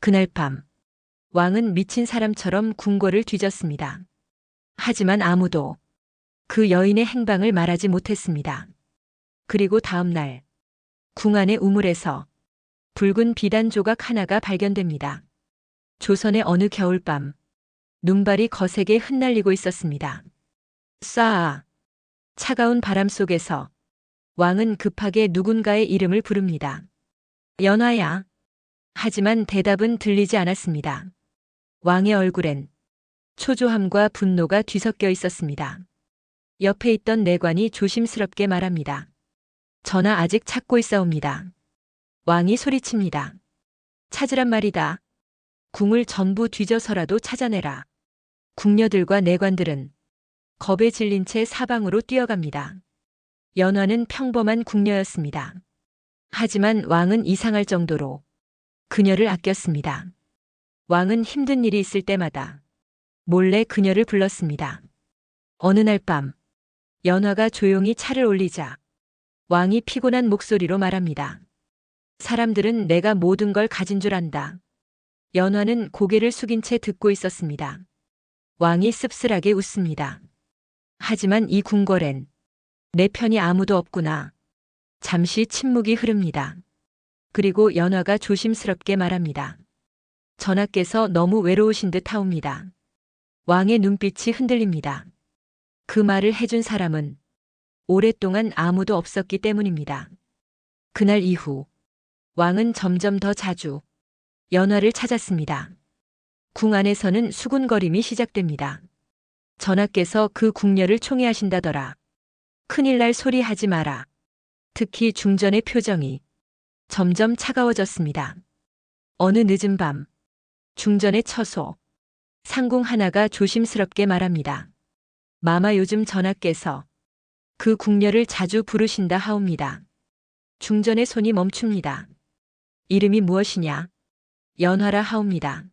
그날 밤 왕은 미친 사람처럼 궁궐을 뒤졌습니다. 하지만 아무도 그 여인의 행방을 말하지 못했습니다. 그리고 다음 날 궁 안의 우물에서 붉은 비단 조각 하나가 발견됩니다. 조선의 어느 겨울밤 눈발이 거세게 흩날리고 있었습니다. 쏴아! 차가운 바람 속에서 왕은 급하게 누군가의 이름을 부릅니다. 연화야. 하지만 대답은 들리지 않았습니다. 왕의 얼굴엔 초조함과 분노가 뒤섞여 있었습니다. 옆에 있던 내관이 조심스럽게 말합니다. 전하 아직 찾고 있사옵니다. 왕이 소리칩니다. 찾으란 말이다. 궁을 전부 뒤져서라도 찾아내라. 궁녀들과 내관들은 겁에 질린 채 사방으로 뛰어갑니다. 연화는 평범한 궁녀였습니다. 하지만 왕은 이상할 정도로 그녀를 아꼈습니다. 왕은 힘든 일이 있을 때마다 몰래 그녀를 불렀습니다. 어느 날 밤 연화가 조용히 차를 올리자 왕이 피곤한 목소리로 말합니다. 사람들은 내가 모든 걸 가진 줄 안다. 연화는 고개를 숙인 채 듣고 있었습니다. 왕이 씁쓸하게 웃습니다. 하지만 이 궁궐엔 내 편이 아무도 없구나. 잠시 침묵이 흐릅니다. 그리고 연화가 조심스럽게 말합니다. 전하께서 너무 외로우신 듯 하옵니다. 왕의 눈빛이 흔들립니다. 그 말을 해준 사람은 오랫동안 아무도 없었기 때문입니다. 그날 이후 왕은 점점 더 자주 연화를 찾았습니다. 궁 안에서는 수군거림이 시작됩니다. 전하께서 그 궁녀를 총애하신다더라. 큰일 날 소리 하지 마라. 특히 중전의 표정이 점점 차가워졌습니다. 어느 늦은 밤 중전의 처소 상궁 하나가 조심스럽게 말합니다. 마마 요즘 전하께서 그 궁녀를 자주 부르신다 하옵니다. 중전의 손이 멈춥니다. 이름이 무엇이냐? 연화라 하옵니다.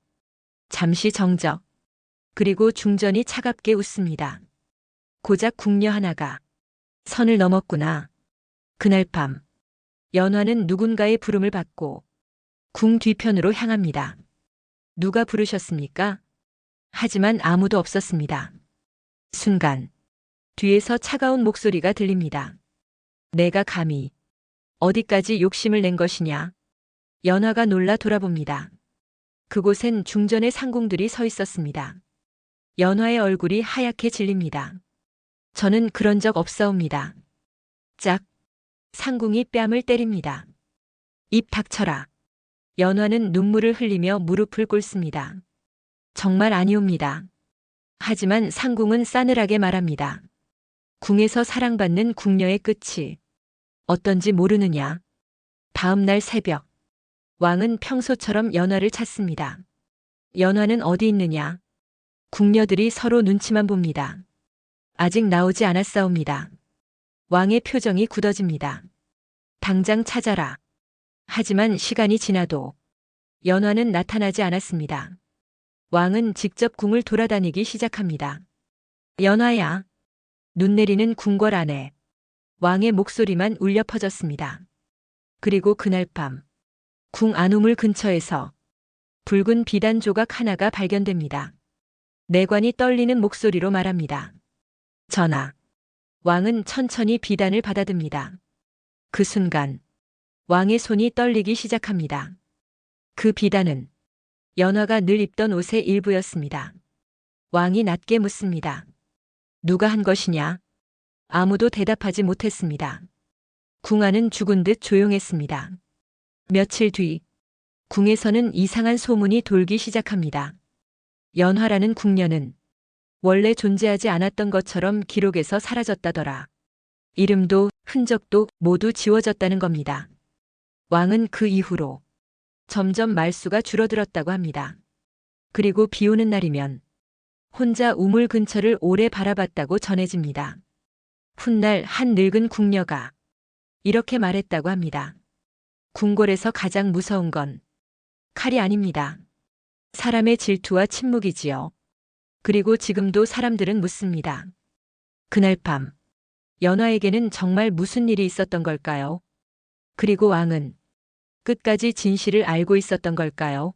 잠시 정적. 그리고 중전이 차갑게 웃습니다. 고작 궁녀 하나가 선을 넘었구나. 그날 밤 연화는 누군가의 부름을 받고 궁 뒤편으로 향합니다. 누가 부르셨습니까? 하지만 아무도 없었습니다. 순간 뒤에서 차가운 목소리가 들립니다. 내가 감히 어디까지 욕심을 낸 것이냐? 연화가 놀라 돌아봅니다. 그곳엔 중전의 상궁들이 서 있었습니다. 연화의 얼굴이 하얗게 질립니다. 저는 그런 적 없사옵니다. 짝! 상궁이 뺨을 때립니다. 입 닥쳐라. 연화는 눈물을 흘리며 무릎을 꿇습니다. 정말 아니옵니다. 하지만 상궁은 싸늘하게 말합니다. 궁에서 사랑받는 궁녀의 끝이 어떤지 모르느냐. 다음 날 새벽 왕은 평소처럼 연화를 찾습니다. 연화는 어디 있느냐? 궁녀들이 서로 눈치만 봅니다. 아직 나오지 않았사옵니다. 왕의 표정이 굳어집니다. 당장 찾아라. 하지만 시간이 지나도 연화는 나타나지 않았습니다. 왕은 직접 궁을 돌아다니기 시작합니다. 연화야. 눈 내리는 궁궐 안에 왕의 목소리만 울려 퍼졌습니다. 그리고 그날 밤 궁 안우물 근처에서 붉은 비단 조각 하나가 발견됩니다. 내관이 떨리는 목소리로 말합니다. 전하. 왕은 천천히 비단을 받아듭니다. 그 순간 왕의 손이 떨리기 시작합니다. 그 비단은 연화가 늘 입던 옷의 일부였습니다. 왕이 낮게 묻습니다. 누가 한 것이냐? 아무도 대답하지 못했습니다. 궁 안은 죽은 듯 조용했습니다. 며칠 뒤 궁에서는 이상한 소문이 돌기 시작합니다. 연화라는 궁녀는 원래 존재하지 않았던 것처럼 기록에서 사라졌다더라. 이름도 흔적도 모두 지워졌다는 겁니다. 왕은 그 이후로 점점 말수가 줄어들었다고 합니다. 그리고 비 오는 날이면 혼자 우물 근처를 오래 바라봤다고 전해집니다. 훗날 한 늙은 궁녀가 이렇게 말했다고 합니다. 궁궐에서 가장 무서운 건 칼이 아닙니다. 사람의 질투와 침묵이지요. 그리고 지금도 사람들은 묻습니다. 그날 밤 연화에게는 정말 무슨 일이 있었던 걸까요? 그리고 왕은 끝까지 진실을 알고 있었던 걸까요?